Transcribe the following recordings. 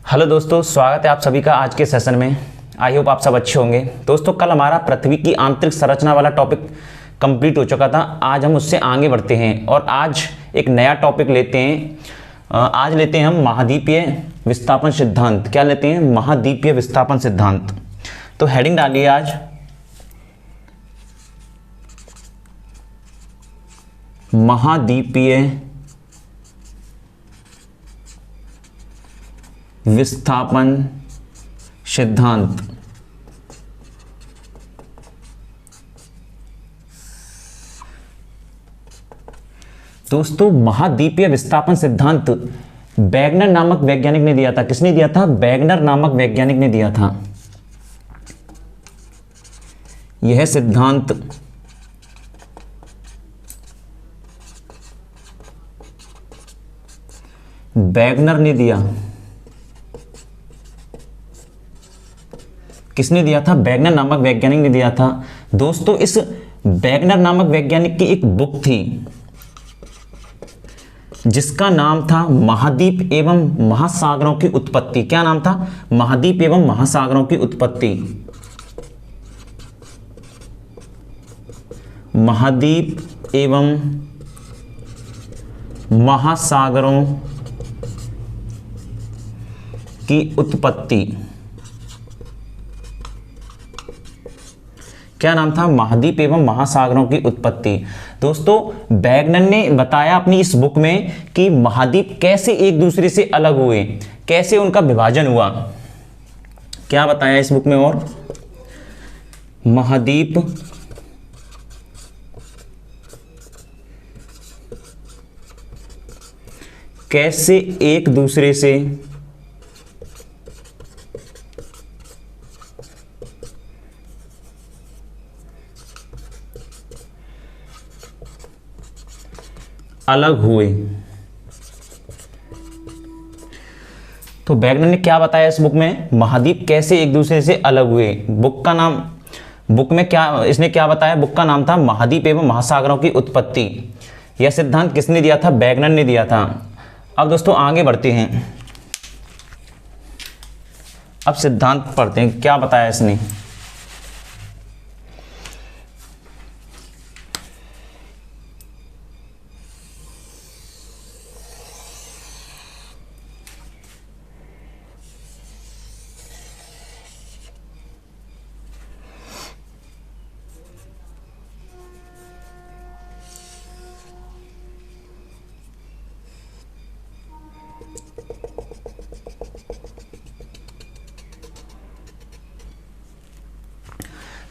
Hello दोस्तों, स्वागत है आप सभी का आज के सेशन में। आई होप आप सब अच्छे होंगे। दोस्तों, कल हमारा पृथ्वी की आंतरिक संरचना वाला टॉपिक कंप्लीट हो चुका था। आज हम उससे आगे बढ़ते हैं और आज एक नया टॉपिक लेते हैं। आज लेते हैं हम महाद्वीपीय विस्थापन सिद्धांत। क्या लेते हैं? महाद्वीपीय विस्थापन सिद्धांत। तो हेडिंग डालिए आज महाद्वीपीय विस्थापन सिद्धांत। दोस्तों, महाद्वीपीय विस्थापन सिद्धांत वैगनर नामक वैज्ञानिक ने दिया था। किसने दिया था? वैगनर नामक वैज्ञानिक ने दिया था। यह सिद्धांत वैगनर ने दिया। किसने दिया था? वैगनर नामक वैज्ञानिक ने दिया था। दोस्तों, इस वैगनर नामक वैज्ञानिक की एक बुक थी जिसका नाम था महाद्वीप एवं महासागरों की उत्पत्ति। क्या नाम था? महाद्वीप एवं महासागरों की उत्पत्ति। महाद्वीप एवं महासागरों की उत्पत्ति। क्या नाम था? महाद्वीप एवं महासागरों की उत्पत्ति। दोस्तों, वैगनर ने बताया अपनी इस बुक में कि महाद्वीप कैसे एक दूसरे से अलग हुए, कैसे उनका विभाजन हुआ। क्या बताया इस बुक में? और महाद्वीप कैसे एक दूसरे से अलग हुए। तो वैगनर ने क्या बताया इस बुक में? महाद्वीप कैसे एक दूसरे से अलग हुए। बुक का नाम, बुक में क्या इसने क्या बताया? बुक का नाम था महाद्वीप एवं महासागरों की उत्पत्ति। यह सिद्धांत किसने दिया था? वैगनर ने दिया था। अब दोस्तों आगे बढ़ते हैं। अब सिद्धांत पढ़ते हैं, क्या बताया इसने।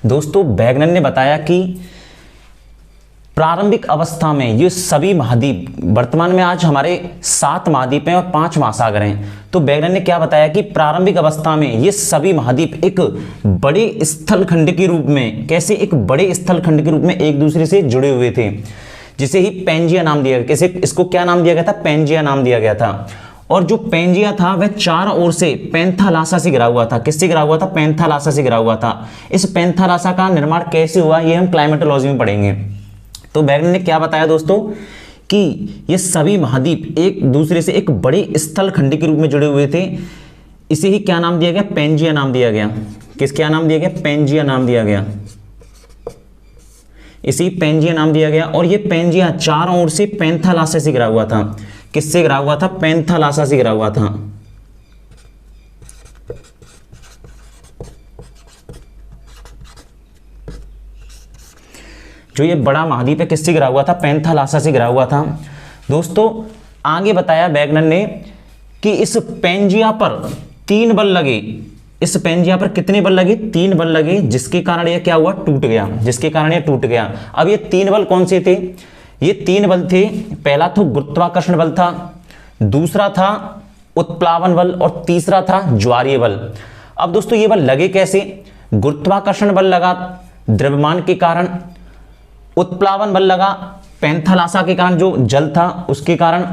दोस्तों, वैगनर ने बताया कि प्रारंभिक अवस्था में ये सभी महाद्वीप, वर्तमान में आज हमारे 7 महाद्वीप हैं और 5 महासागर हैं। तो वैगनर ने क्या बताया कि प्रारंभिक अवस्था में ये सभी महाद्वीप एक बड़े स्थलखंड के रूप में, कैसे एक बड़े स्थलखंड के रूप में एक दूसरे से जुड़े हुए थे, जिसे ही पैंजिया नाम दिया गया। कैसे इसको क्या नाम दिया गया था? पैंजिया नाम दिया गया था। और जो पैंजिया था वह चारों ओर से पैंथालासा से घिरा हुआ था। किससे घिरा हुआ था? पैंथालासा से घिरा हुआ था। इस पैंथालासा का निर्माण कैसे हुआ, ये हम क्लाइमेटोलॉजी में पढ़ेंगे। तो वैगनर ने क्या बताया दोस्तों कि ये सभी महाद्वीप एक दूसरे से एक बड़े स्थलखंड के रूप में जुड़े हुए थे। इसे ही क्या नाम दिया गया? पैंजिया नाम दिया गया। क्या नाम दिया गया? पैंजिया नाम दिया गया। इसी पैंजिया नाम दिया गया। और ये पैंजिया चारों ओर से पैंथालासा से घिरा हुआ था। किससे घिरा हुआ था? पैंथालासा से घिरा हुआ था। जो ये बड़ा महाद्वीप है, किससे घिरा हुआ था? पैंथालासा से घिरा हुआ था। दोस्तों, आगे बताया वैगनर ने कि इस पैंजिया पर 3 बल लगे। इस पैंजिया पर कितने बल लगे? 3 बल लगे, जिसके कारण यह क्या हुआ? टूट गया। जिसके कारण यह टूट गया। अब ये 3 बल कौन से थे? ये 3 बल थे। पहला तो गुरुत्वाकर्षण बल था, दूसरा था उत्प्लावन बल और तीसरा था ज्वारीय बल। अब दोस्तों, ये बल लगे कैसे? गुरुत्वाकर्षण बल लगा द्रव्यमान के कारण, उत्प्लावन बल लगा पैंथालासा के कारण, जो जल था उसके कारण,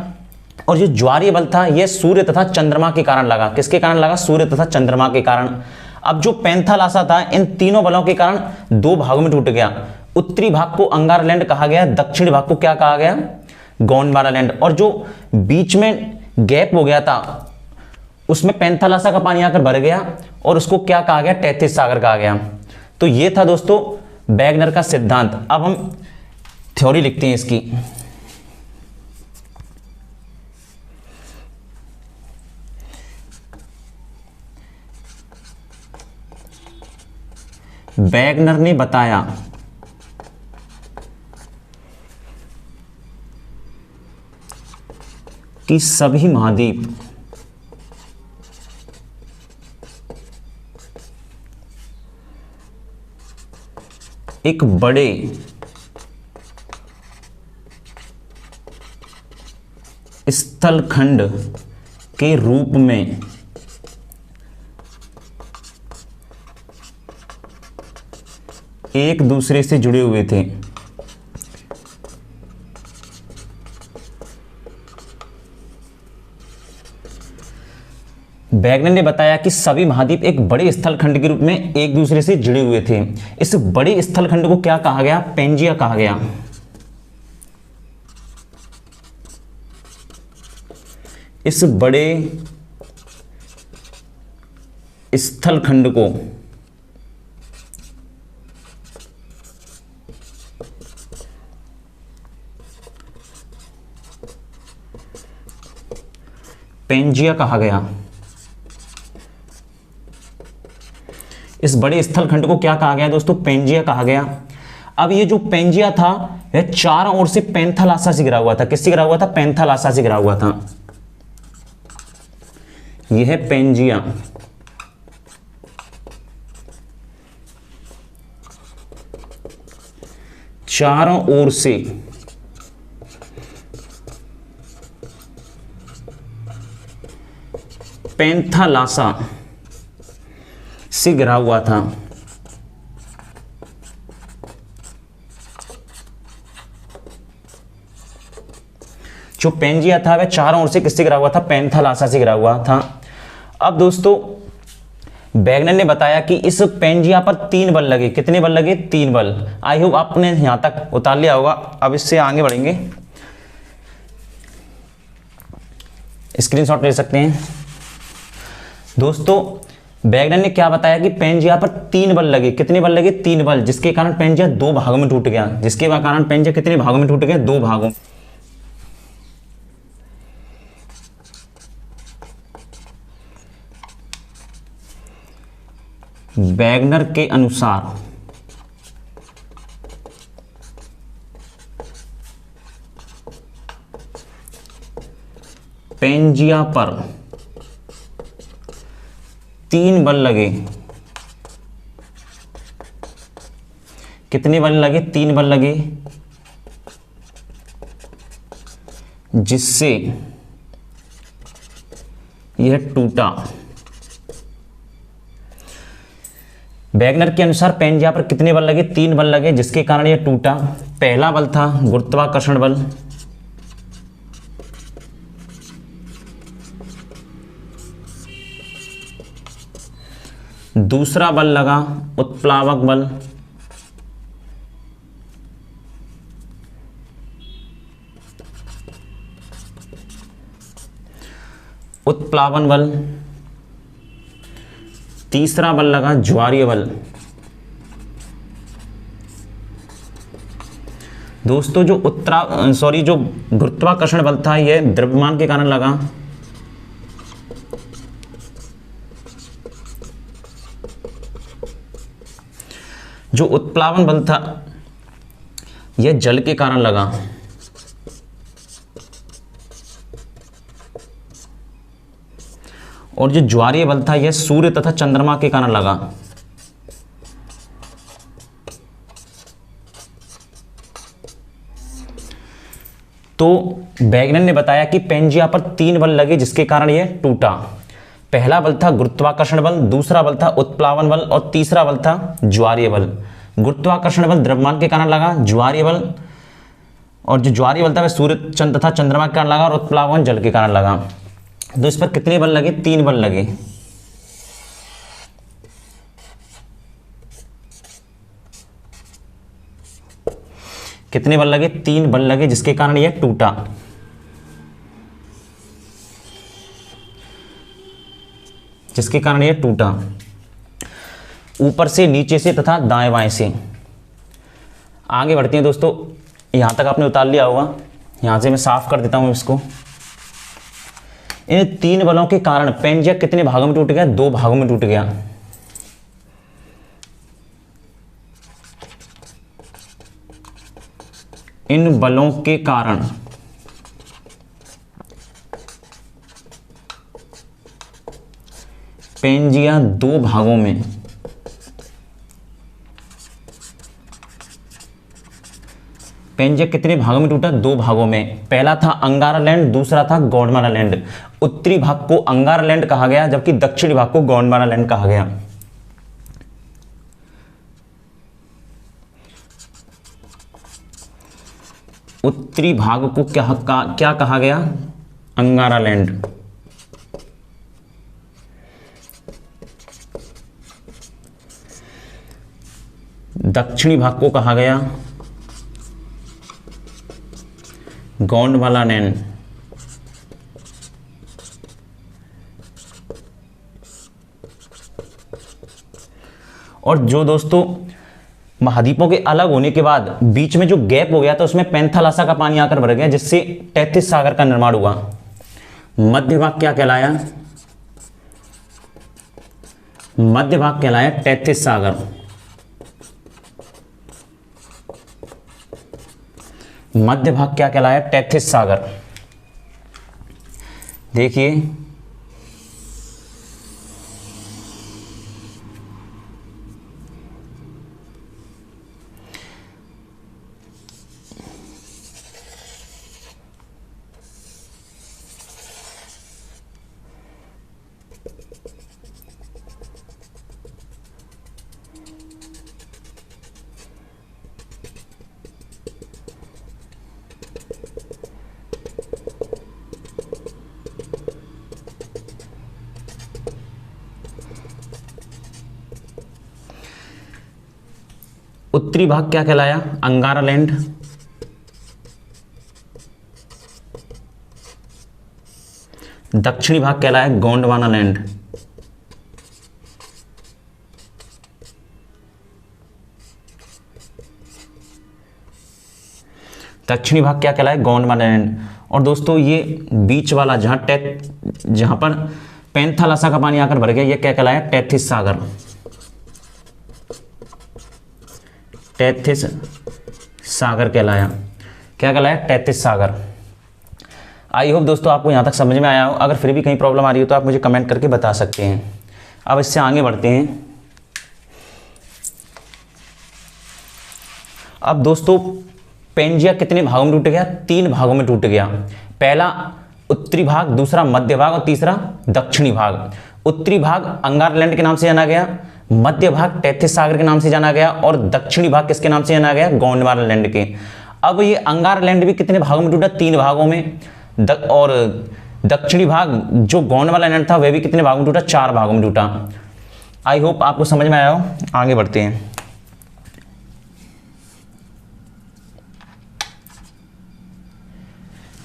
और जो ज्वारीय बल था यह सूर्य तथा चंद्रमा के कारण लगा। किसके कारण लगा? सूर्य तथा चंद्रमा के कारण। अब जो पैंथालासा था इन तीनों बलों के कारण 2 भागों में टूट गया। उत्तरी भाग को अंगारलैंड कहा गया, दक्षिणी भाग को क्या कहा गया? गोंडवाना लैंड। और जो बीच में गैप हो गया था उसमें पैंथालासा का पानी आकर भर गया और उसको क्या कहा गया, तैतीस सागर कहा गया। तो ये था दोस्तों वैगनर का सिद्धांत। अब हम थ्योरी लिखते हैं इसकी। वैगनर ने बताया कि सभी महाद्वीप एक बड़े स्थलखंड के रूप में एक दूसरे से जुड़े हुए थे। वैगनर ने बताया कि सभी महाद्वीप एक बड़े स्थलखंड के रूप में एक दूसरे से जुड़े हुए थे। इस बड़े स्थलखंड को क्या कहा गया, पेंजिया कहा गया। इस बड़े स्थलखंड को पेंजिया कहा गया। इस बड़े स्थलखंड को क्या कहा गया दोस्तों, पेंजिया कहा गया। अब ये जो पेंजिया था यह चारों ओर से पैंथालासा से घिरा हुआ था। किससे घिरा हुआ था, पैंथालासा से घिरा हुआ था। यह है पेंजिया। चारों ओर से पैंथालासा से घिरा हुआ था। जो पेंजिया था वह चारों ओर से किससे घिरा हुआ था, पैंथालासा से घिरा हुआ था। अब दोस्तों वैगनर ने बताया कि इस पेंजिया पर 3 बल लगे। कितने बल लगे, 3 बल। आई होप आपने यहां तक उतार लिया होगा। अब इससे आगे बढ़ेंगे, स्क्रीनशॉट ले सकते हैं दोस्तों। वैगनर ने क्या बताया कि पेंजिया पर 3 बल लगे। कितने बल लगे, 3 बल, जिसके कारण पेंजिया 2 भागों में टूट गया। जिसके कारण पेंजिया कितने भागों में टूट गया, 2 भागों। वैगनर के अनुसार पेंजिया पर 3 बल लगे। कितने बल लगे, 3 बल लगे, जिससे यह टूटा। वैगनर के अनुसार पेंजिया पर कितने बल लगे, 3 बल लगे, जिसके कारण यह टूटा। पहला बल था गुरुत्वाकर्षण बल। दूसरा बल लगा उत्प्लावक बल। उत्प्लावन बल। तीसरा बल लगा ज्वारीय बल। दोस्तों जो जो गुरुत्वाकर्षण बल था यह द्रव्यमान के कारण लगा। जो उत्प्लावन बल था यह जल के कारण लगा। और जो ज्वारीय बल था यह सूर्य तथा चंद्रमा के कारण लगा। तो वैगनर ने बताया कि पेंजिया पर 3 बल लगे, जिसके कारण यह टूटा। पहला बल था गुरुत्वाकर्षण बल, दूसरा बल था उत्प्लावन बल और तीसरा बल था ज्वारीय बल। गुरुत्वाकर्षण बल द्रव्यमान के कारण लगा, ज्वारीय बल और जो ज्वारीय बल था वह सूर्य तथा चंद्रमा के कारण लगा और उत्प्लावन जल के कारण लगा। तो इस पर कितने बल लगे, 3 बल लगे। कितने बल लगे, 3 बल लगे, जिसके कारण यह टूटा। जिसके कारण ये टूटा, ऊपर से, नीचे से तथा दाएं बाएं से। आगे बढ़ते हैं दोस्तों, यहाँ तक आपने उतार लिया होगा, यहाँ से मैं साफ कर देता हूँ इसको। इन 3 बलों के कारण पेंजिया कितने भागों में टूट गया? 2 भागों में टूट गया। इन बलों के कारण पेंजिया 2 भागों में, पेंजिया कितने भागों में टूटा? 2 भागों में। पहला था अंगारा लैंड, दूसरा था गोंडवाना लैंड। उत्तरी भाग को अंगारा लैंड कहा गया, जबकि दक्षिणी भाग को गोंडवाना लैंड कहा गया। उत्तरी भाग को क्या कहा गया? अंगारा लैंड। दक्षिणी भाग को कहा गया गोंडवाना लैंड। और जो दोस्तों महाद्वीपों के अलग होने के बाद बीच में जो गैप हो गया था, उसमें पेंथालासा का पानी आकर भर गया, जिससे तैथिस सागर का निर्माण हुआ। मध्य भाग क्या कहलाया? मध्य भाग कहलाया तैथिस सागर। मध्य भाग क्या कहलाया? तैथिस सागर। देखिए, उत्तरी भाग क्या कहलाया? अंगारा लैंड। दक्षिणी भाग कहलाया गोंडवाना लैंड। दक्षिणी भाग क्या कहलाया? गोंडवाना लैंड। और दोस्तों ये बीच वाला जहां पर पेंथालासा का पानी आकर भर गया, ये क्या कहलाया? तैथिस सागर। तैथिस सागर कहलाया। क्या कहलाया? तैथिस सागर। आई होप दोस्तों आपको यहाँ तक समझ में आया हो। अगर फिर भी कहीं प्रॉब्लम आ रही हो तो आप मुझे कमेंट करके बता सकते हैं। अब इससे आगे बढ़ते हैं। अब दोस्तों पेंजिया कितने भागों में टूट गया? 3 भागों में टूट गया। पहला उत्तरी भाग, दूसरा मध्य भाग और तीसरा दक्षिणी भाग। उत्तरी भाग अंगारा लैंड के नाम से जाना गया, मध्य भाग तैथिस सागर के नाम से जाना गया और दक्षिणी भाग किसके नाम से जाना गया? गोंडवाना लैंड के। अब ये अंगारा लैंड भी कितने भागों में टूटा? 3 भागों में। और दक्षिणी भाग जो गोंडवाना लैंड था वह भी कितने भागों में टूटा? 4 भागों में टूटा। आई होप आपको समझ में आया हो। आगे बढ़ते हैं।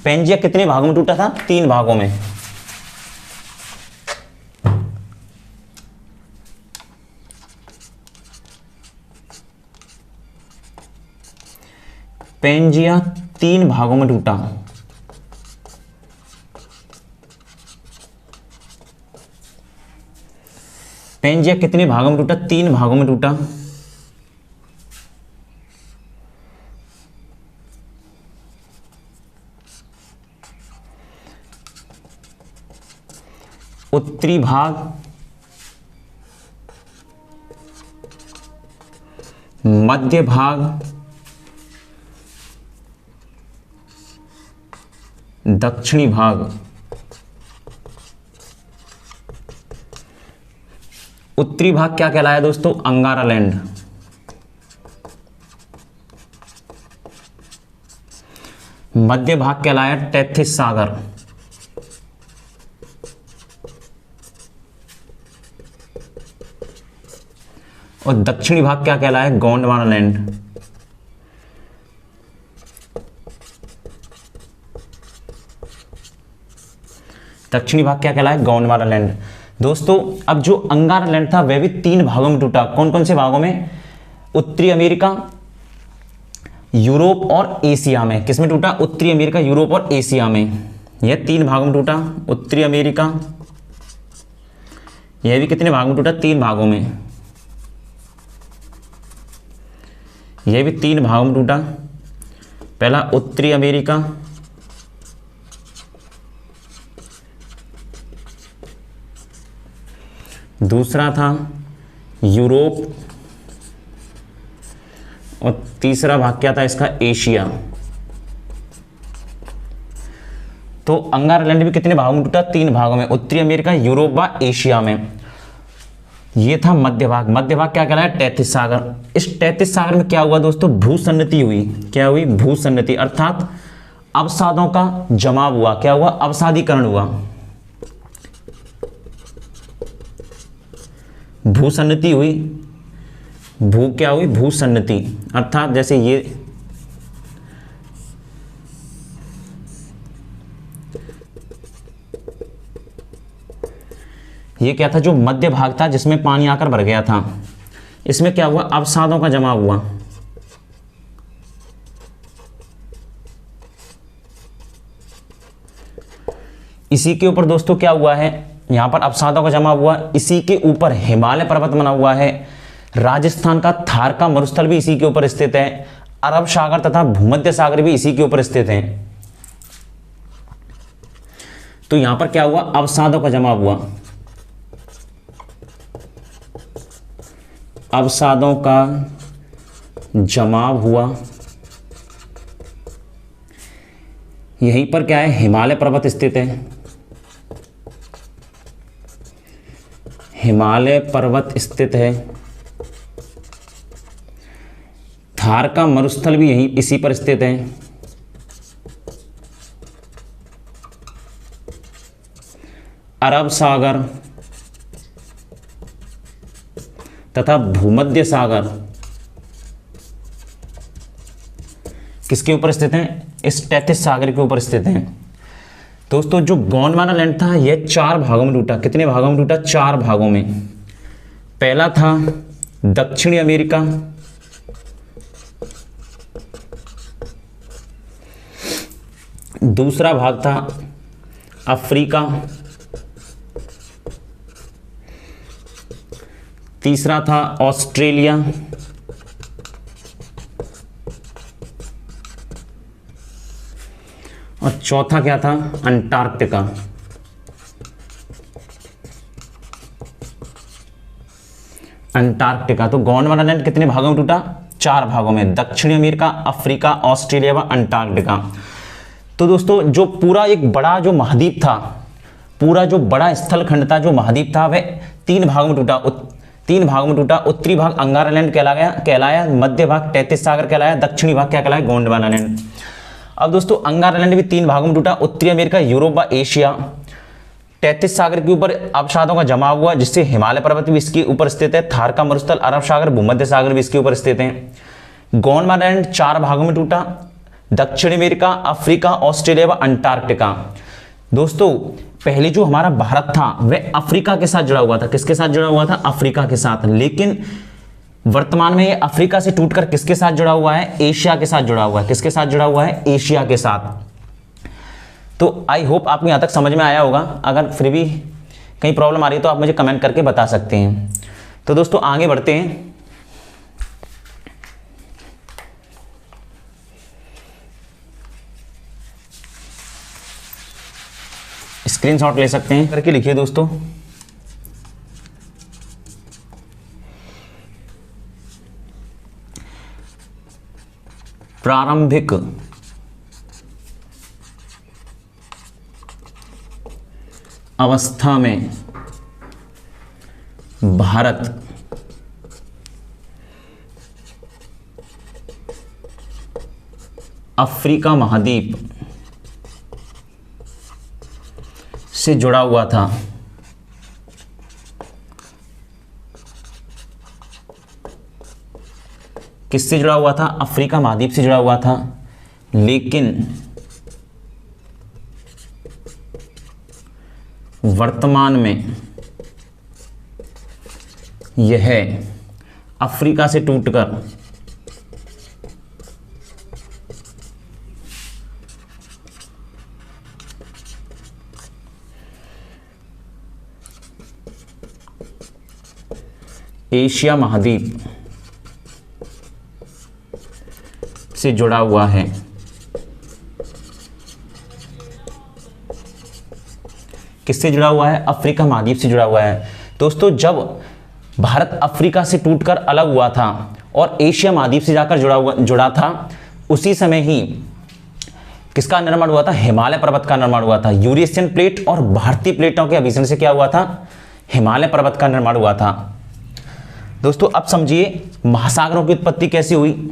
पेंजिया कितने भागों में टूटा था? 3 भागों में। पेंजिया 3 भागों में टूटा। पेंजिया कितने भागों में टूटा? 3 भागों में टूटा। उत्तरी भाग, मध्य भाग, दक्षिणी भाग। उत्तरी भाग क्या कहलाया दोस्तों? अंगारा लैंड। मध्य भाग कहलाया तैथिस सागर। और दक्षिणी भाग क्या कहलाया? गोंडवाना लैंड। दक्षिणी भाग क्या कहलाया? गोंडवाना लैंड। दोस्तों अब जो अंगारा लैंड था वह भी 3 भागों में टूटा। कौन कौन से भागों में? उत्तरी अमेरिका, यूरोप और एशिया में। किस में टूटा? उत्तरी अमेरिका, यूरोप और एशिया में। यह 3 भागों में टूटा। उत्तरी अमेरिका, यह भी कितने भागों में टूटा? 3 भागों में। यह भी 3 भागों में टूटा। पहला उत्तरी अमेरिका, दूसरा था यूरोप और तीसरा भाग क्या था इसका? एशिया। तो अंगारा लैंड भी कितने भागों में टूटा? 3 भागों में। उत्तरी अमेरिका, यूरोप व एशिया में। ये था मध्य भाग। मध्य भाग क्या कहलाया? तैतीस सागर। इस तैतीस सागर में क्या हुआ दोस्तों? भूसन्नति हुई। क्या हुई? भूसन्नति, अर्थात अवसादों का जमाव हुआ। क्या हुआ? अवसादीकरण हुआ। भूसन्नति हुई। क्या हुई? भूसन्नति, अर्थात जैसे ये क्या था? जो मध्य भाग था जिसमें पानी आकर भर गया था, इसमें क्या हुआ? अवसादों का जमाव हुआ। इसी के ऊपर दोस्तों क्या हुआ है? यहां पर अवसादों का जमाव हुआ। इसी के ऊपर हिमालय पर्वत बना हुआ है। राजस्थान का थार का मरुस्थल भी इसी के ऊपर स्थित है। अरब सागर तथा भूमध्य सागर भी इसी के ऊपर स्थित हैं। तो यहां पर क्या हुआ? अवसादों का जमाव हुआ। अवसादों का जमाव हुआ। यहीं पर क्या है? हिमालय पर्वत स्थित है। हिमालय पर्वत स्थित है। थार का मरुस्थल भी यहीं इसी पर स्थित है। अरब सागर तथा भूमध्य सागर किसके ऊपर स्थित हैं? इस तैतीस सागर के ऊपर स्थित हैं। दोस्तों जो गोंडवाना लैंड था यह 4 भागों में टूटा। कितने भागों में टूटा? 4 भागों में। पहला था दक्षिणी अमेरिका, दूसरा भाग था अफ्रीका, तीसरा था ऑस्ट्रेलिया, और चौथा क्या था? अंटार्कटिका। अंटार्कटिका। तो गोंडवाना लैंड कितने भागों में टूटा? 4 भागों में। दक्षिणी अमेरिका, अफ्रीका, ऑस्ट्रेलिया व अंटार्कटिका। तो दोस्तों जो पूरा एक बड़ा जो महाद्वीप था, पूरा जो बड़ा स्थल खंड था, जो महाद्वीप था, वह 3 भागों में टूटा। 3 भागों में टूटा। उत्तरी भाग अंगारा लैंड कहलाया। मध्य भाग तैतीस सागर कहलाया। दक्षिणी भाग क्या कहलाया? गोंडवाना लैंड। अब दोस्तों अंगारा लैंड भी 3 भागों में टूटा। उत्तरी अमेरिका, यूरोप व एशिया। तैतीस सागर के ऊपर अवसादों का जमाव हुआ, जिससे हिमालय पर्वत भी इसके ऊपर स्थित है। थार का मरुस्थल, अरब सागर, भूमध्य सागर भी इसके ऊपर स्थित हैं। गोंडवाना लैंड 4 भागों में टूटा। दक्षिण अमेरिका, अफ्रीका, ऑस्ट्रेलिया व अंटार्कटिका। दोस्तों पहले जो हमारा भारत था वह अफ्रीका के साथ जुड़ा हुआ था। किसके साथ जुड़ा हुआ था? अफ्रीका के साथ। लेकिन वर्तमान में ये अफ्रीका से टूटकर किसके साथ जुड़ा हुआ है? एशिया के साथ जुड़ा हुआ है। किसके साथ जुड़ा हुआ है? एशिया के साथ। तो आई होप आपको यहां तक समझ में आया होगा। अगर फिर भी कहीं प्रॉब्लम आ रही है तो आप मुझे कमेंट करके बता सकते हैं। तो दोस्तों आगे बढ़ते हैं। स्क्रीनशॉट ले सकते हैं, करके लिखिए दोस्तों। प्रारंभिक अवस्था में भारत अफ्रीका महाद्वीप से जुड़ा हुआ था। किससे जुड़ा हुआ था? अफ्रीका महाद्वीप से जुड़ा हुआ था। लेकिन वर्तमान में यह अफ्रीका से टूटकर एशिया महाद्वीप से जुड़ा हुआ है। किससे जुड़ा हुआ है? अफ्रीका महाद्वीप से जुड़ा हुआ है। दोस्तों, जब भारत अफ्रीका से टूटकर अलग हुआ था और एशिया महाद्वीप से जाकर जुड़ा था, उसी समय ही किसका निर्माण हुआ था? हिमालय पर्वत का निर्माण हुआ था। यूरेशियन प्लेट और भारतीय प्लेटों के अभिसरण से क्या हुआ था? हिमालय पर्वत का निर्माण हुआ था। दोस्तों, अब समझिए महासागरों की उत्पत्ति कैसे हुई।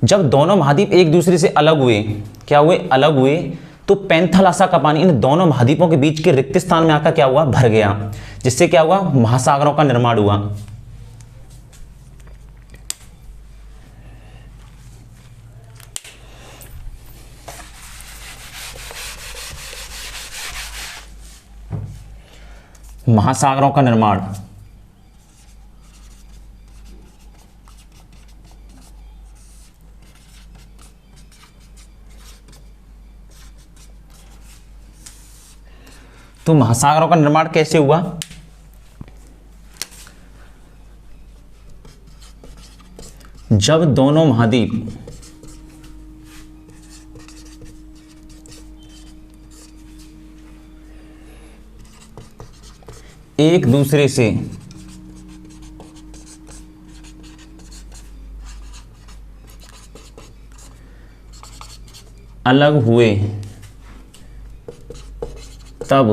जब दोनों महाद्वीप एक दूसरे से अलग हुए, क्या हुए? अलग हुए, तो पेंथालासा का पानी इन दोनों महाद्वीपों के बीच के रिक्त स्थान में आकर क्या हुआ? भर गया, जिससे क्या हुआ? महासागरों का निर्माण हुआ। महासागरों का निर्माण तो महासागरों का निर्माण कैसे हुआ? जब दोनों महाद्वीप एक दूसरे से अलग हुए, तब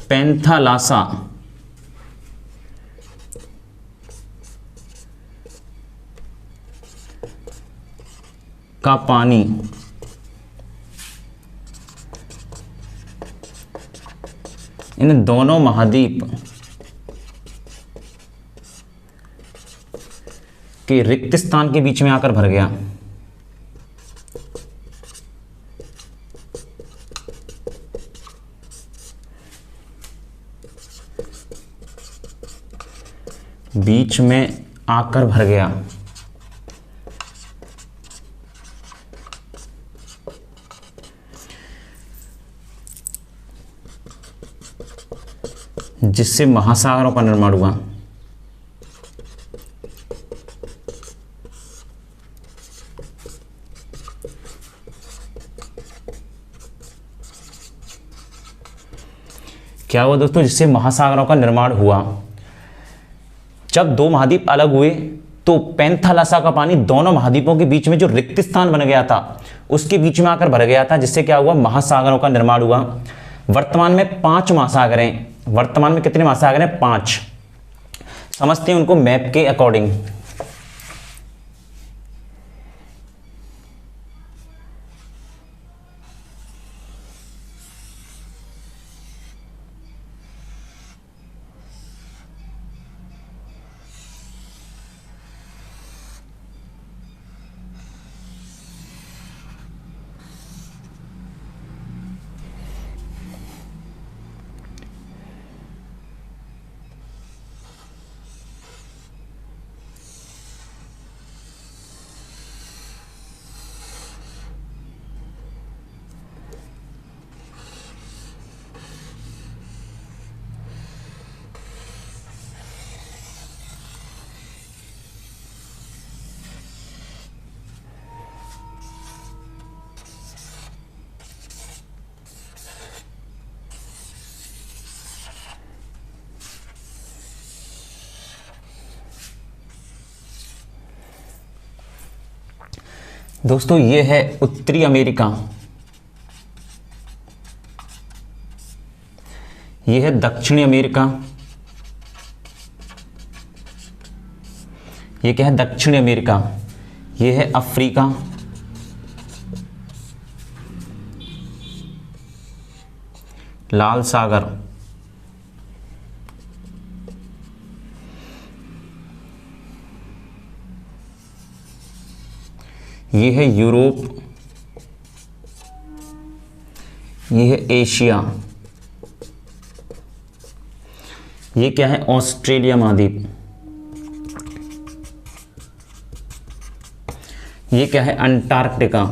पेंथालासा का पानी इन दोनों महाद्वीप के रिक्त स्थान के बीच में आकर भर गया। बीच में आकर भर गया। जिससे महासागरों का निर्माण हुआ। क्या हुआ दोस्तों? जिससे महासागरों का निर्माण हुआ। जब दो महाद्वीप अलग हुए तो पेंथालासा का पानी दोनों महाद्वीपों के बीच में जो रिक्त स्थान बन गया था उसके बीच में आकर भर गया था, जिससे क्या हुआ? महासागरों का निर्माण हुआ। वर्तमान में 5 महासागर हैं। वर्तमान में कितने महासागर हैं? 5। समझते हैं उनको मैप के अकॉर्डिंग। दोस्तों, ये है उत्तरी अमेरिका, ये है दक्षिणी अमेरिका, ये क्या है? दक्षिणी अमेरिका। ये है अफ्रीका, लाल सागर, ये है यूरोप, ये है एशिया, ये क्या है? ऑस्ट्रेलिया महाद्वीप। ये क्या है? अंटार्कटिका।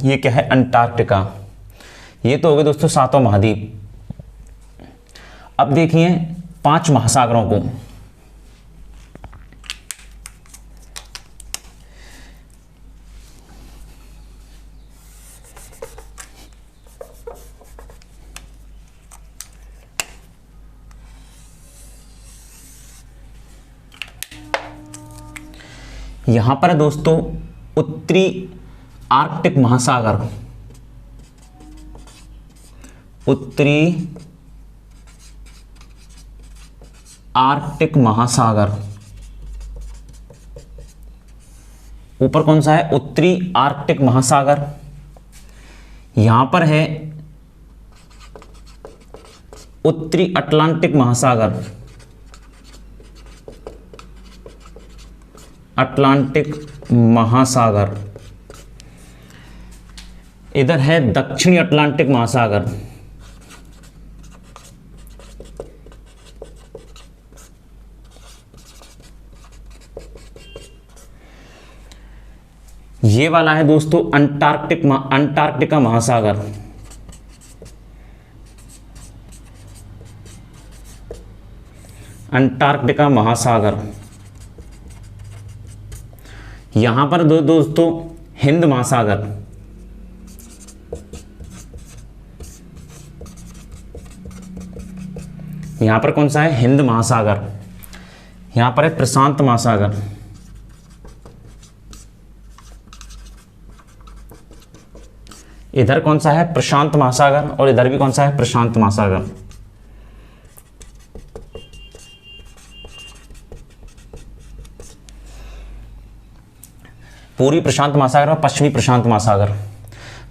ये क्या है? अंटार्कटिका। ये तो हो गए दोस्तों सातों महाद्वीप। अब देखिए 5 महासागरों को। यहां पर है दोस्तों उत्तरी आर्कटिक महासागर, उत्तरी आर्कटिक महासागर। ऊपर कौन सा है? उत्तरी आर्कटिक महासागर। यहां पर है उत्तरी अटलांटिक महासागर, अटलांटिक महासागर। इधर है दक्षिणी अटलांटिक महासागर, ये वाला है दोस्तों अंटार्कटिका महासागर। अंटार्कटिका महासागर। यहां पर दोस्तों हिंद महासागर, यहां पर कौन सा है? हिंद महासागर। यहां पर है प्रशांत महासागर, इधर कौन सा है? प्रशांत महासागर, और इधर भी कौन सा है? प्रशांत महासागर। पूर्वी प्रशांत महासागर और पश्चिमी प्रशांत महासागर।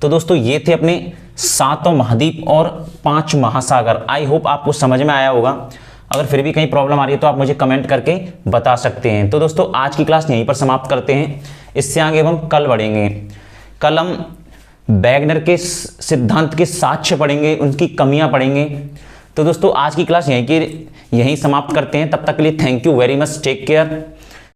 तो दोस्तों ये थे अपने सातों महाद्वीप और 5 महासागर। आई होप आपको समझ में आया होगा। अगर फिर भी कहीं प्रॉब्लम आ रही है तो आप मुझे कमेंट करके बता सकते हैं। तो दोस्तों आज की क्लास यहीं पर समाप्त करते हैं। इससे आगे हम कल बढ़ेंगे। कल हम वैगनर के सिद्धांत के साक्ष्य पढ़ेंगे, उनकी कमियां पढ़ेंगे। तो दोस्तों आज की क्लास यहीं समाप्त करते हैं। तब तक के लिए thank you very much, take care.